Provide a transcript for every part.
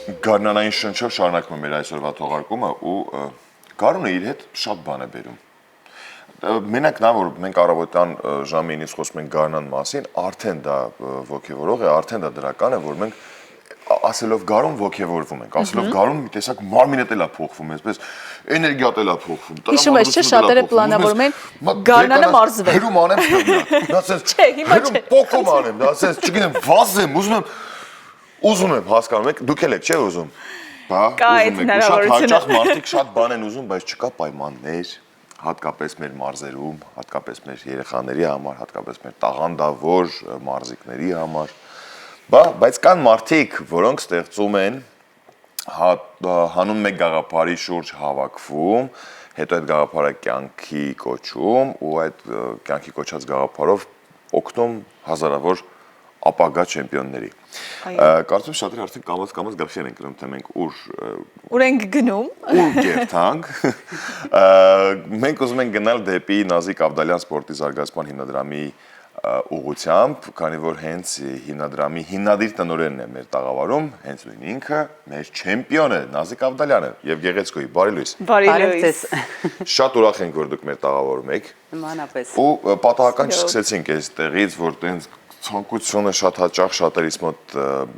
Գարնանային շնչով շարունակում եմ մեր այսօրվա թողարկումը ու Գարունը իր հետ շատ բան է բերում։ Մենակ նա որ մենք առավոտյան ժամը 9-ից խոսում ենք Գարնան մասին, արդեն դա ոգևորող է, արդեն դա դրական է, որ մենք ասելով Գարուն ոգևորվում ենք, ասելով Գարուն մի տեսակ մարմինդ էլա փոխվում, այսպես էներգիատ էլա փոխվում։ Հիշում ես, չէ՞, շատերը պլանավորում են Գարնանը մարզվել։ Հերում անեմ ստանալ։ Դա ասես հերում փոխում անեմ, դա ասես չգիտեմ, վազեմ, ուզում եմ հասկանում եք, դուք էլ եք, չէ՞ ուզում։ Բա, ուզում եք, շատ հաճախ մարդիկ շատ բան են ուզում, բայց չկա պայմաններ, հատկապես մեր մարզերում, հատկապես մեր երեխաների համար, հատկապես մեր տաղանդավոր մարզիկների համար։ Բայց կան մարդիկ, որոնք ստեղծում են հանուն մեկ գաղափարի շուրջ հավաքվում, հետո այդ գաղափարը կյանքի կոչում ու այդ կյանքի կոչած գաղափարով օգնում հազարավոր ապագա չեմպիոնների։ Կարծում շատերը արդեն կամաց գլխի են կրում, թե մենք ուր ենք գնում, ուր գերթանք։ Մենք ուզում ենք գնալ դեպի Նազիկ Ավդալյան սպորտի զարգացման հիմնադրամի ուղղությամբ, քանի որ հենց հիմնադրամի հիմնադիր տնօրենն է մեր տաղավարում, հենց նույն ինքը, մեր չեմպիոնը Նազիկ Ավդալյանը եւ Գեղեցկոյի բարի լույս։ Բարի լույս։ Շատ ուրախ ենք, որ դուք մեր տաղավարում եք։ Նմանապես։ Ու պատահական չսկսեցինք այստեղից, որ տենց ցանկությունը շատ հաճախ շատերից մոտ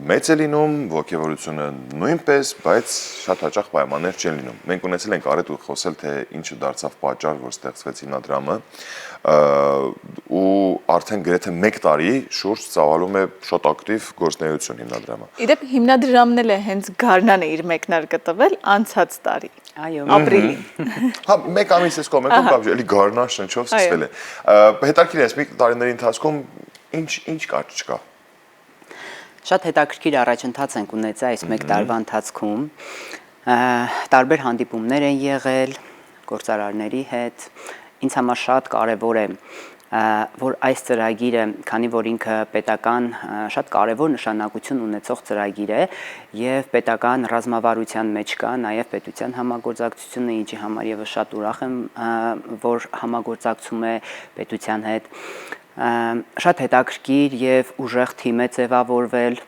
մեծ է լինում, ոգևորությունը նույնպես, բայց շատ հաճախ պայմաններ չեն լինում։ Մենք ունեցել ենք առիթ ու խոսել, թե ինչը դարձավ պատճառ, որ ստեղծվեց հիմնադրամը, ու արդեն գրեթե 1 տարի շուրջ ծավալում է շատ ակտիվ գործունեություն հիմնադրամը։ Իդեպ հիմնադրամն էլ է հենց Գարնանը իր մեկնարկը տվել անցած տարի։ Այո, ապրիլի։ Հա, 1 ամիս էս կողմեկում կամ էլի Գարնան շնչով սկսվել է։ Հետաքրքիր է, այս մի տարիների ընթացքում ինչ կա չկա։ Շատ հետաքրքիր առաջընթաց ենք ունեցել այս 1 տարվա ընթացքում։ Տարբեր հանդիպումներ են եղել գործարարների հետ։ Ինձ համար շատ կարևոր է, որ այս ծրագիրը, քանի որ ինքը պետական շատ կարևոր նշանակություն ունեցող ծրագիր է եւ պետական ռազմավարության մեջ կա, նաեւ պետության համագործակցությունը, ինչի համար եւս շատ ուրախ եմ, որ համագործակցում է պետության հետ։ Շատ հետաքրքիր եւ ուժեղ թիմ է ձևավորվել,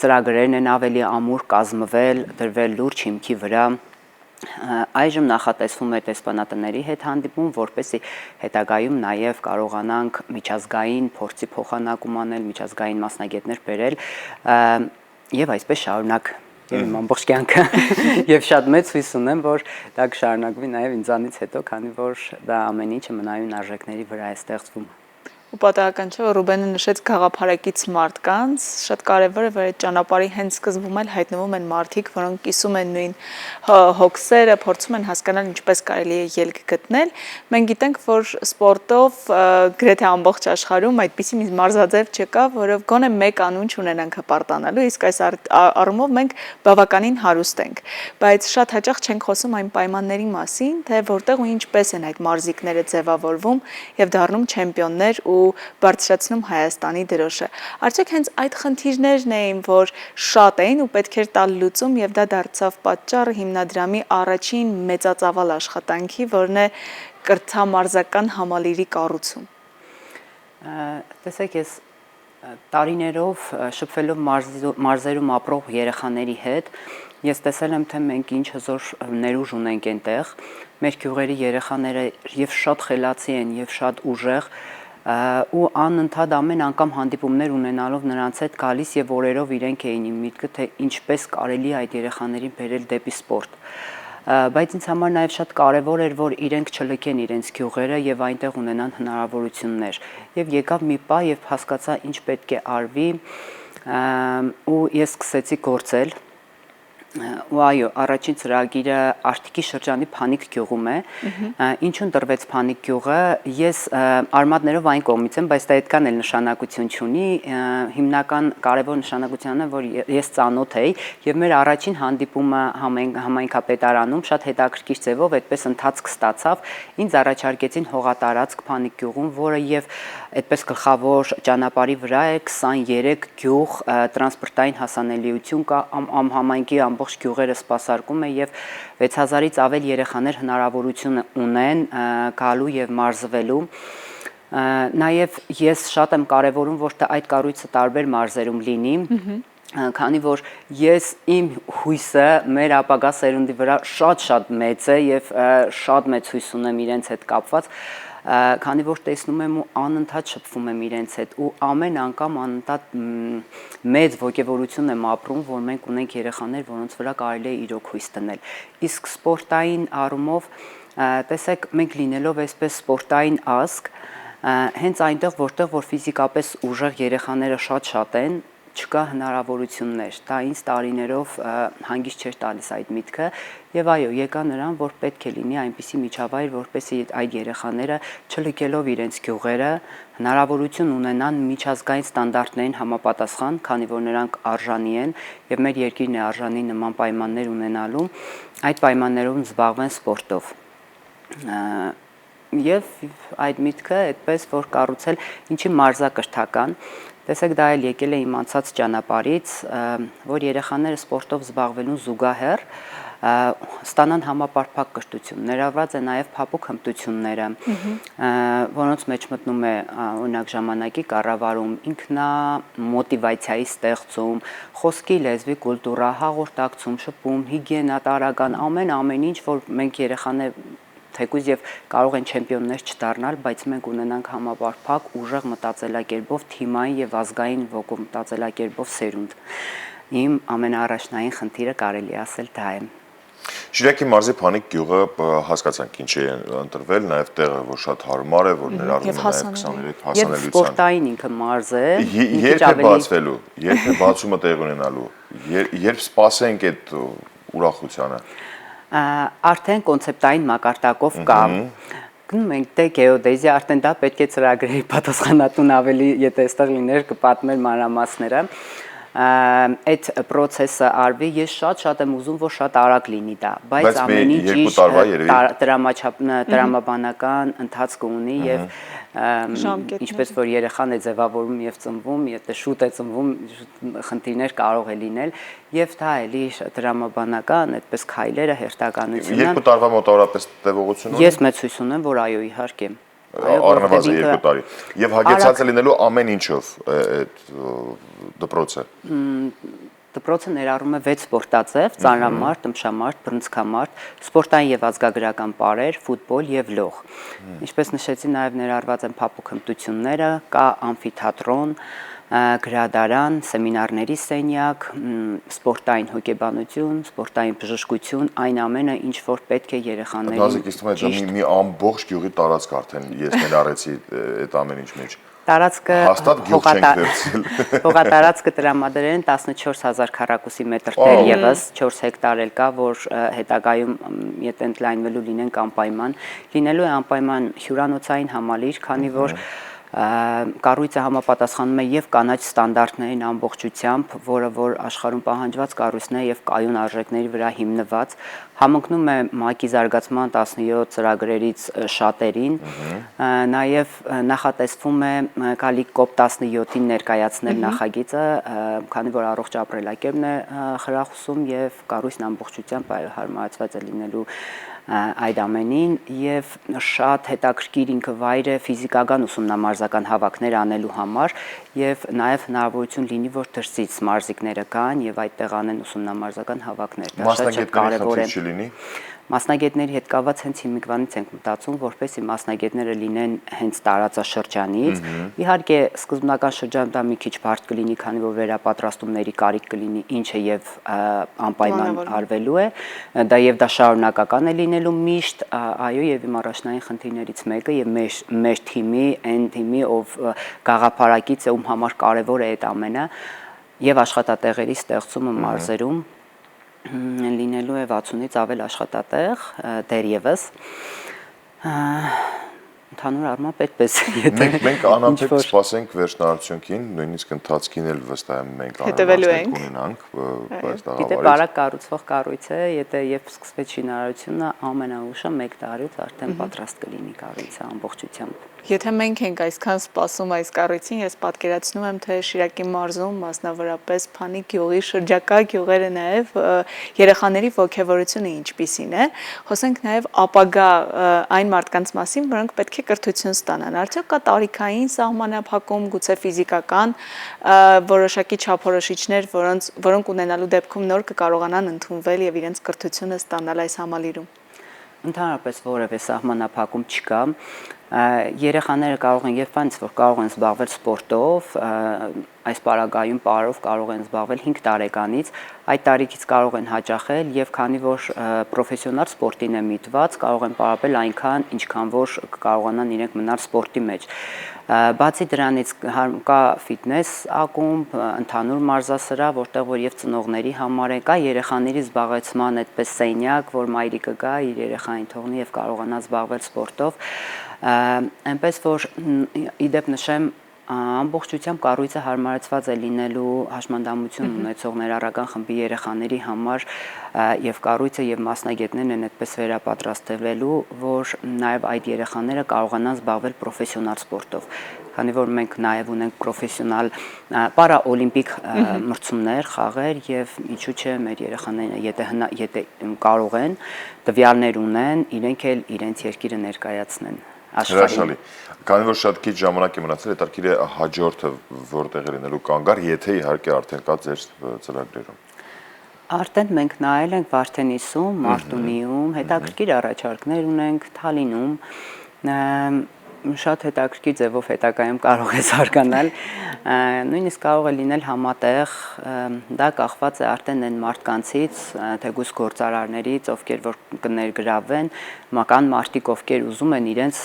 ծրագրերն են ավելի ամուր կազմվել, դրվել լուրջ հիմքի վրա։ Այժմ նախատեսվում է տեսփանատների հետ հանդիպում, որպեսզի հետագայում նաև կարողանանք միջազգային փորձի փոխանակում անել, միջազգային մասնագետներ բերել եւ այսպես շարունակ եւ իմ ամբողջ կյանքը եւ շատ մեծ հույս ունեմ, որ դա կշարունակվի նաև ինձանից հետո, քանի որ դա ամեն ինչը մնայուն արժեքների վրա է ստեղծվում։ Ու պատահական չէ, որ Ռուբենը նշեց գաղափարակից մարդկանց, շատ կարևոր է, որ այդ ճանապարհի հենց սկզբում էլ հայտնվում են մարդիկ, որոնք կիսում են նույն հոգսերը, փորձում են հասկանալ ինչպես կարելի է ելք գտնել։ Մենք գիտենք, որ սպորտով գրեթե ամբողջ աշխարհում այդպիսի մի մարզաձև չկա, որով գոնե մեկ անուն չունենանք հպարտանալու, իսկ այս առումով մենք բավականին հարուստ ենք։ Բայց շատ հաճախ չենք խոսում այն պայմանների մասին, թե որտեղ ու ինչպես են այդ մարզիկները ձևավորվում եւ դառնում չեմպիոններ ու բարձրացնում Հայաստանի դրոշը։ Արդյոք հենց այդ խնդիրներն էին, որ շատ էին ու պետք էր տալ լուծում եւ դա դարձավ պատճառը հիմնադրամի առաջին մեծածավալ աշխատանքի, որն է կրթամարզական համալիրի կառուցում։ Տեսեք, ես տարիներով շփվելով մարզերում ապրող երեխաների հետ, ես տեսել եմ, թե մենք ինչ հզոր ներուժ ունենք այնտեղ։ Մեր գյուղերի երեխաները եւ շատ խելացի են եւ շատ ուժեղ ու անընդհատ ամեն անգամ հանդիպումներ ունենալով նրանց հետ գալիս եւ օրերով իրենք էին իմ միտքը, թե ինչպես կարելի է այդ երեխաներին բերել դեպի սպորտ։ Բայց ինձ համար նաեւ շատ կարեւոր էր, որ իրենք չլքեն իրենց գյուղերը եւ այնտեղ ունենան հնարավորություններ։ Եվ եկավ մի պահ եւ հասկացա ինչ պետք է արվի ու ես սկսեցի գործել։ Ու այո, առաջին ծրագիրը Արտիկի շրջանի Փանիկ գյուղում է, ինչուն տրվեց Փանիկ գյուղը, ես արմատներով այն կողմից եմ, բայց դա այդքան էլ նշանակություն չունի, հիմնական կարևոր նշանակությունն է, որ ես ծանոթ էի եւ մեր առաջին հանդիպումը համայնքապետարանում շատ հետաքրքիր ձևով այդպես ընթացք ստացավ, ինձ առաջարկեցին հողատարածք Փանիկ գյուղում, որը եւ այդպես գլխավոր ճանապարհի վրա է 23 գյուղ, տրանսպորտային հասանելիություն կա, համայնքի ամբողջ գյուղերը սպասարկում է եւ 6000-ից ավել երեխաներ հնարավորություն ունեն գալու եւ մարզվելու։ Նաեւ ես շատ եմ կարևորում, որ այդ կառույցը տարբեր մարզերում լինի, քանի որ ես իմ հույսը մեր ապագա սերունդի վրա շատ մեծ է եւ շատ մեծ հույս ունեմ իրենց հետ կապված, քանի որ տեսնում եմ ու անընդհատ շփվում եմ իրենց հետ ու ամեն անգամ անընդհատ մեծ ոգևորություն եմ ապրում, որ մենք ունենք երեխաներ, որոնց վրա կարելի է իրոք հույս դնել։ Իսկ սպորտային առումով, տեսեք, մենք լինելով այսպես սպորտային ազգ, հենց այնտեղ, որտեղ որ ֆիզիկապես ուժեղ երեխաները շատ են, չկա հնարավորություններ, դա ինձ տարիներով հանգիստ չէր տալիս այդ միտքը եւ այո, եկա նրան, որ պետք է լինի այնպիսի միջավայր, որպեսզի այդ երեխաները չլքելով իրենց գյուղերը, հնարավորություն ունենան միջազգային ստանդարտներին համապատասխան, քանի որ նրանք արժանի են եւ մեր երկիրն է արժանի նման պայմաններ ունենալու, այդ պայմաններում զբաղվեն սպորտով։ Եվ այդ միտքը այդպես որ կառուցել ինչի մարզակրթական, տեսեք դա էլ եկել է իմ անցած ճանապարհից, որ երեխաները սպորտով զբաղվելուն զուգահեռ ստանան համապարփակ կրթություն, ներառված է նաև փափուկ հմտությունները, որոնց մեջ մտնում է օրինակ ժամանակի կառավարում, ինքնամոտիվացիայի ստեղծում, խոսքի լեզվի կուլտուրա, հաղորդակցում, շփում, հիգիենա, տարրական, ամեն ինչ, որ մենք երեխաներ թեկուզ եւ կարող են չեմպիոններ չդառնալ, բայց մենք ունենանք համապարփակ ուժեղ մտածելակերպով, թիմային եւ ազգային ոգու մտածելակերպով սերունդ։ Իմ ամենաառաջնային խնդիրը կարելի ասել դա է։ Շիրակի մարզի Փանիկ գյուղը հասկացանք ինչ է ընտրվել, նաև տեղը որ շատ հարմար է, որ ներառում է նաև 23 հասանելիության։ Եվ սպորտային ինքը մարզ է, երբ է բացվելու, երբ է բացումը տեղ ունենալու, երբ սպասենք այդ ուրախությանը։ Արդեն կոնցեպտային մակարդակով կա։ Գնում ենք դե գեոդեզիա, արդեն դա պետք է ծրագրերի պատասխանատուն ավելի, եթե այստեղ լիներ, կպատմեր մանրամասները։ Այդ process-ը արվի, ես շատ եմ ուզում, որ շատ արագ լինի դա, բայց ամեն ինչ տրամաբանական ընթացք ունի եւ ինչպես որ երեխան է ձևավորում եւ ծնվում, եթե շուտ է ծնվում, խնդիրներ կարող է լինել եւ դա էլի տրամաբանական, այդպես քայլերը հերթականությունը։ 2 տարվա մոտավորապես տևողություն ունի։ Ես մեծ հույս ունեմ, որ այո, իհարկե։ Առնվազն 2 տարի։ Եվ հագեցած է լինելու ամեն ինչով այդ դպրոցը։ Դպրոցը ներառում է 6 սպորտաձև՝ ծանրամարտ, տմշամարտ, բռնցքամարտ, սպորտային եւ ազգագրական պարեր, ֆուտբոլ եւ լող։ Ինչպես նշեցի, նաեւ ներառված են փափուկ հմտությունները, կա ամֆիթատրոն, գրադարան, սեմինարների սենյակ, սպորտային հոգեբանություն, սպորտային բժշկություն, այն ամենը, ինչ որ պետք է երեխաներին։ Դասիկ իստում է դա մի ամբողջ գյուղի տարածք արդեն ես ներառեցի այդ ամեն ինչ մեջ։ Տարածքը հողատարածքը տրամադրել 14000 քառակուսի մետր դեռևս 4 հեկտար էլ կա, որ հետագայում եթե ընդլայնվելու լինեն անպայման, լինելու է անպայման հյուրանոցային համալիր, քանի որ կառույցը համապատասխանում է եւ կանաչ ստանդարտներին ամբողջությամբ, որը որ աշխարհում պահանջված կառույցն է եւ կայուն արժեքների վրա հիմնված, համընկնում է ՄԱԿ-ի զարգացման 17 ծրագրերից շատերին, նաեւ նախատեսվում է գալիք COP17-ին ներկայացնել նախագիծը, քանի որ առողջ ապրելակերպն է խրախուսում եւ կառույցն ամբողջությամբ հարմարացված է լինելու այդ ամենին եւ շատ հետաքրքիր ինքը վայր է ֆիզիկական ուսումնամարզական հավաքներ անելու համար եւ նաեւ հնարավորություն լինի որ դրսից մարզիկները գան եւ այդտեղ անեն ուսումնամարզական հավաքներ։ Դա շատ կարեւոր է։ Մասնագետների հետ կապված հենց հիմիկվանից ենք մտածում, որպեսզի մասնագետները լինեն հենց տարածաշրջանից։ Իհարկե, սկզբնական շրջանում դա մի քիչ բարդ կլինի, քանի որ վերապատրաստումների կարիք կլինի, ինչը եւ անպայման արվելու է։ Դա եւ դա շարունակական է լինելու միշտ, այո, եւ իմ առաջնային խնդիրներից մեկը եւ մեր թիմի, այն թիմի, ով գաղափարակից է, ում համար կարեւոր է այդ ամենը, եւ աշխատատեղերի ստեղծումը մարզերում լինելու է 60-ից ավել աշխատատեղ դեռևս ընդհանուր առմամբ այդպես մենք անհամբեր սպասենք վերջնարարությունքին, նույնիսկ ընթացքին էլ վստահ եմ մենք անհամբեր ունենանք, բայց դա գիտե բարակ կառուցվող կառույց է, եթե երբ սկսվեց շինարարությունը ամենաուշը 1 տարուց արդեն պատրաստ կլինի կառույցը ամբողջությամբ։ Եթե մենք ենք այսքան սպասում այս կառույցին, ես պատկերացնում եմ, թե Շիրակի մարզում, մասնավորապես Փանիկ գյուղի շրջակա գյուղերը նաև երեխաների ոգևորությունը ինչպիսին է, խոսենք նաև ապագա այն մարդկանց մասին, որոնք պետք է պետք է կրթություն ստանան։ Արդյոք կա տարիքային սահմանափակում, գուցե ֆիզիկական որոշակի չափորոշիչներ, որոնք ունենալու դեպքում նոր կկարողանան ընդունվել եւ իրենց կրթությունը ստանալ այս համալիրում։ Ընդհանրապես որևէ սահմանափակում չկա։ Երեխաները կարող են եւ այնց որ կարող են զբաղվել սպորտով, այս պարագայում պարով կարող են զբաղվել 5 տարեկանից, այդ տարիքից կարող են հաճախել եւ քանի որ պրոֆեսիոնալ սպորտին է միտված, կարող են պարապել այնքան, ինչքան որ կարողանան իրենք մնալ սպորտի մեջ։ Բացի դրանից կա ֆիթնես ակումբ, ընդհանուր մարզասրահ, որտեղ որ եւ ծնողների համար է, կա երեխաների զբաղեցման այդպես սենյակ, որ մայրիկը գա իր երեխային թողնի եւ կարողանա զբաղվել սպորտով։ Այնպես որ իդեպ նշեմ ամբողջությամբ կառույցը հարմարեցված է լինելու հաշմանդամություն ունեցող ներառական խմբի երեխաների համար եւ կառույցը եւ մասնագետներն են այդպես վերապատրաստվելու, որ նաեւ այդ երեխաները կարողանան զբաղվել պրոֆեսիոնալ սպորտով։ Քանի որ մենք նաեւ ունենք պրոֆեսիոնալ պարաօլիմպիկ մրցումներ, խաղեր եւ ինչու՞ չէ մեր երեխաները եթե կարող են, տվյալներ ունեն, իրենք էլ իրենց երկիրը ներկայացնեն։ Հրաշալի։ Քանի որ շատ քիչ ժամանակ է մնացել, հետաքրքիր է հաջորդը որտեղ է լինելու կանգար, եթե իհարկե արդեն կա ձեր ծրագրերում։ Արդեն մենք նայել ենք Վարդենիսում, Մարտունիում, հետաքրքիր առաջարկներ ունենք Թալինում, շատ հետաքրքիր ձևով հետագայում կարող է զարգանալ, նույնիսկ կարող է լինել համատեղ, դա կախված է արդեն այն մարդկանցից, թեկուզ գործարարներից, ովքեր որ կներգրավեն, կան մարդիկ, ովքեր ուզում են իրենց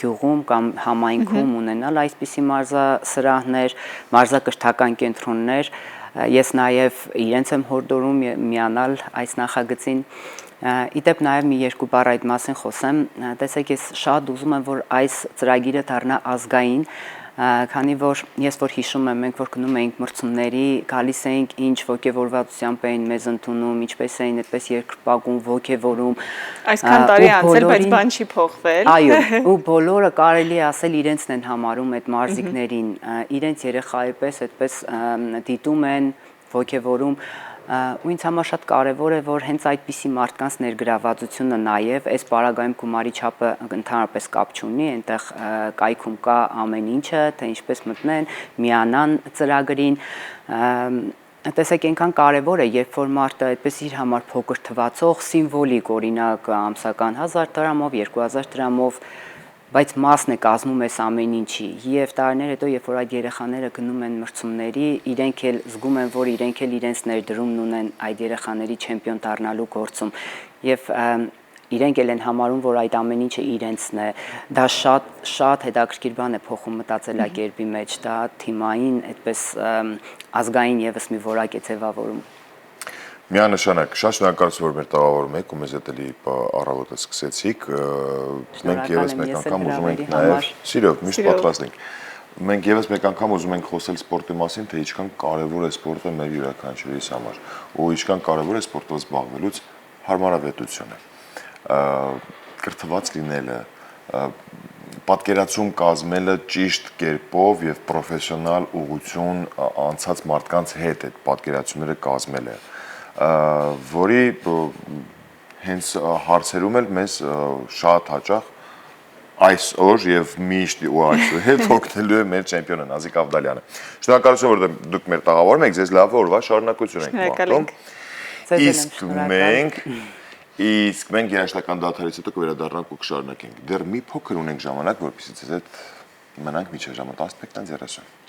գյուղում կամ համայնքում ունենալ այսպիսի մարզասրահներ, մարզակրթական կենտրոններ, ես նաև իրենց եմ հորդորում միանալ այս նախագծին։ Իդեպ նաև մի երկու բառ այդ մասին խոսեմ, տեսեք ես շատ ուզում եմ, որ այս ծրագիրը դառնա ազգային, քանի որ ես որ հիշում եմ, մենք որ գնում էինք մրցումների, գալիս էինք ինչ ոգևորվածությամբ էին մեզ ընդունում, ինչպես էին այդպես երկրպագում, ոգևորում։ Այսքան տարի անցել, բայց բան չի փոխվել։ Այո, ու բոլորը կարելի է ասել իրենցն են համարում այդ մարզիկներին, իրենց երեխայի պես այդպես դիտում են, ոգևորում։ Ու ինձ համար շատ կարևոր է, որ հենց այդպիսի մարդկանց ներգրավվածությունը նաև այս պարագայում գումարի չափը ընդհանրապես կապ չունի, այնտեղ կայքում կա ամեն ինչը, թե ինչպես մտնեն, միանան ծրագրին, տեսեք այնքան կարևոր է, երբ որ մարդը այդպես իր համար փոքր թվացող սիմվոլիկ, օրինակ ամսական 1000 դրամով, 2000 դրամով, բայց մասն է կազմում այս ամեն ինչի եւ տարիներ հետո երբ որ այդ երեխաները գնում են մրցումների, իրենք էլ զգում են, որ իրենք էլ իրենց ներդրումն ունեն այդ երեխաների չեմպիոն դառնալու գործում եւ իրենք էլ են համարում, որ այդ ամեն ինչը իրենցն է, դա շատ հետաքրքիր բան է փոխում մտածելակերպի մեջ, դա թիմային, այդպես ազգային եւս մի որակ է ձևավորում։ Միանշանակ, շատ շնորհակալություն, որ մեր տաղավարում եք ու մեզ հետ էլի առավոտը սկսեցիք, մենք եւս մեկ անգամ ուզում ենք նաեւ, սիրով, միշտ պատրաստ ենք, մենք եւս մեկ անգամ ուզում ենք խոսել սպորտի մասին, թե ինչքան կարեւոր է սպորտը մեր յուրաքանչյուրիս համար, ու ինչքան կարեւոր է սպորտով զբաղվելուց հարմարավետությունը, կրթված լինելը, պատկերացում կազմելը ճիշտ կերպով եւ պրոֆեսիոնալ ուղղություն անցած մարդկանց հետ այդ պատկերացումները կազմելը, որի հենց հարցերում էլ մեզ շատ հաճախ այսօր եւ միշտ ու այսուհետ օգնելու է մեր չեմպիոնը Նազիկ Ավդալյանը։ Շնորհակալություն, որ դուք մեր տաղավարում եք, ձեզ լավ օրվա շարունակություն ենք մաղթում։ Իսկ մենք երաժշտական դադարից հետո կվերադառնանք ու կշարունակենք։ Դեռ մի փոքր ունենք ժամանակ, որպեսզի ձեզ հետ մնանք մինչև ժամը 11:30։